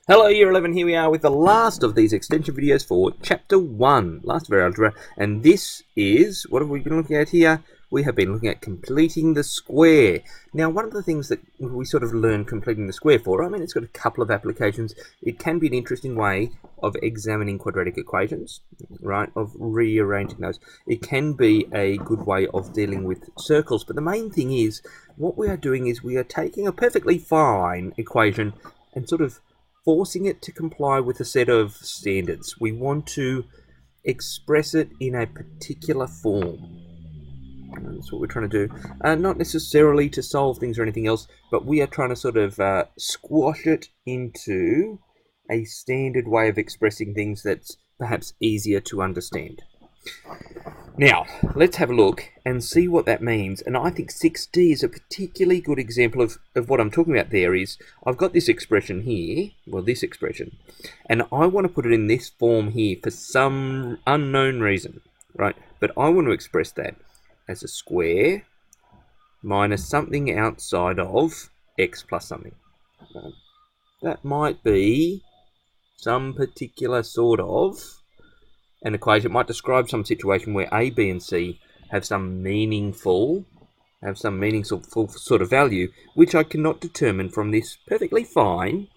Hello Year 11, here we are with the last of these extension videos for Chapter 1, last of our algebra, and this is, what have we been looking at here? We have been looking at completing the square. Now, one of the things that we sort of learn completing the square for, I mean, it's got a couple of applications. It can be an interesting way of examining quadratic equations, right, of rearranging those. It can be a good way of dealing with circles, but the main thing is, what we are doing is we are taking a perfectly fine equation and sort of forcing it to comply with a set of standards. We want to express it in a particular form. And that's what we're trying to do. Not necessarily to solve things or anything else, but we are trying to sort of squash it into a standard way of expressing things that's perhaps easier to understand. Now, let's have a look and see what that means. And I think 6D is a particularly good example of what I'm talking about there is, I've got this expression here, well, this expression, and I want to put it in this form here for some unknown reason, right? But I want to express that as a square minus something outside of x plus something. That might be some particular sort of an equation. It might describe some situation where A, B, and C have some meaningful sort of value, which I cannot determine from this perfectly fine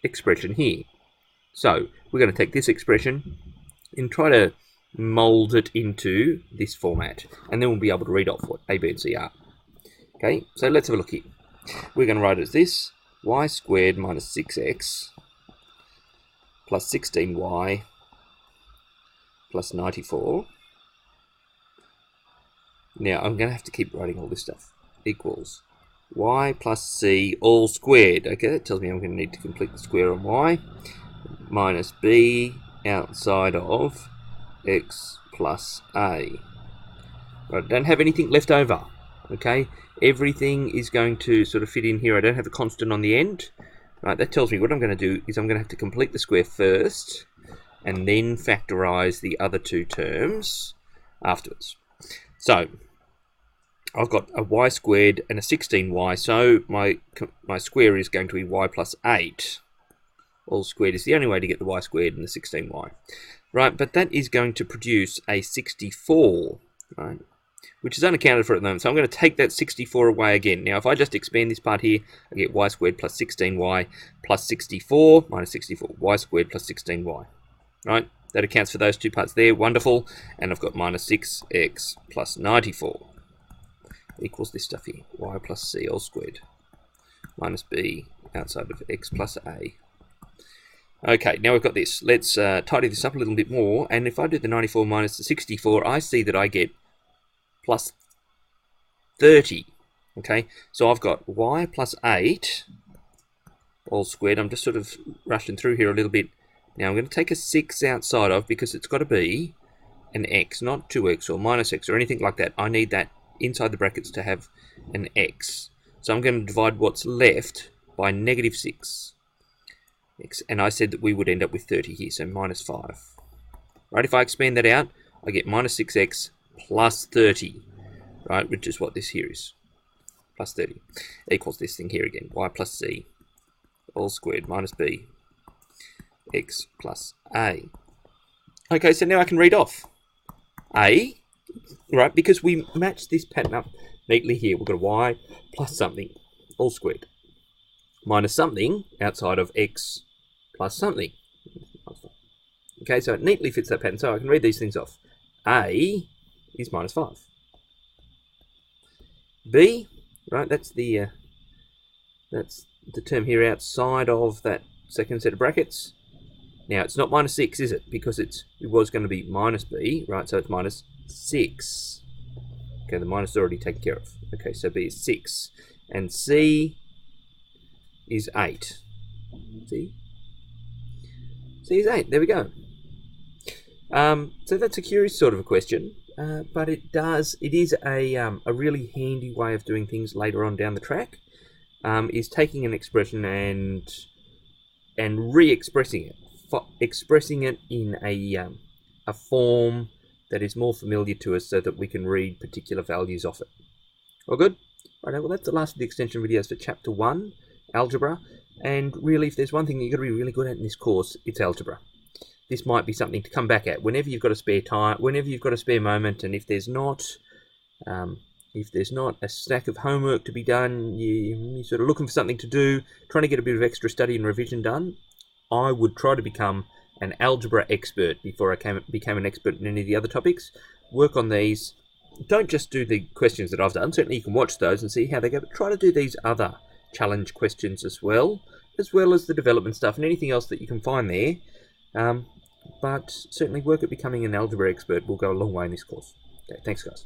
expression here. So we're going to take this expression and try to mold it into this format, and then we'll be able to read off what A, B, and C are. Okay, so let's have a look here. We're going to write it as this: y squared minus 6x plus 16y plus 94. Now, I'm going to have to keep writing all this stuff. Equals y plus c all squared. Okay, that tells me I'm going to need to complete the square on y. Minus b outside of x plus a. Right, I don't have anything left over. Okay, everything is going to sort of fit in here. I don't have a constant on the end. Right, that tells me what I'm going to do is I'm going to have to complete the square first, and then factorize the other two terms afterwards. So I've got a y squared and a 16y, so my square is going to be y plus 8. All squared is the only way to get the y squared and the 16y. Right, but that is going to produce a 64, right, which is unaccounted for at the moment. So I'm going to take that 64 away again. Now, if I just expand this part here, I get y squared plus 16y plus 64 minus 64, y squared plus 16y. Right, that accounts for those two parts there. Wonderful. And I've got minus 6x plus 94 equals this stuff here, y plus c all squared minus b outside of x plus a. Okay, now we've got this. Let's tidy this up a little bit more. And if I do the 94 minus the 64, I see that I get plus 30. Okay, so I've got y plus 8 all squared. I'm just sort of rushing through here a little bit. Now I'm going to take a 6 outside of, because it's got to be an x, not 2x or minus x or anything like that. I need that inside the brackets to have an x. So I'm going to divide what's left by negative 6. X, and I said that we would end up with 30 here, so minus 5. Right, if I expand that out, I get minus 6x plus 30, right, which is what this here is. Plus 30 equals this thing here again, y plus c all squared minus b x plus a. Okay, so now I can read off a, right, because we match this pattern up neatly here. We've got a y plus something all squared minus something outside of x plus something. Okay, so it neatly fits that pattern, so I can read these things off. A is minus 5. B, right, that's the term here outside of that second set of brackets. Now, it's not minus 6, is it? Because it was going to be minus b, right? So it's minus 6. Okay, the minus is already taken care of. Okay, so b is 6. And c is 8. C is 8. There we go. So that's a curious sort of a question, but it is a really handy way of doing things later on down the track, is taking an expression and re-expressing it. Expressing it in a form that is more familiar to us so that we can read particular values off it. All good? Right, well, that's the last of the extension videos for Chapter 1, Algebra. And really, if there's one thing that you've got to be really good at in this course, it's algebra. This might be something to come back at whenever you've got a spare time, whenever you've got a spare moment, and if there's not a stack of homework to be done, you're sort of looking for something to do, trying to get a bit of extra study and revision done, I would try to become an algebra expert before I became an expert in any of the other topics. Work on these. Don't just do the questions that I've done. Certainly you can watch those and see how they go, but try to do these other challenge questions as well as the development stuff and anything else that you can find there. But certainly work at becoming an algebra expert will go a long way in this course. Okay, thanks guys.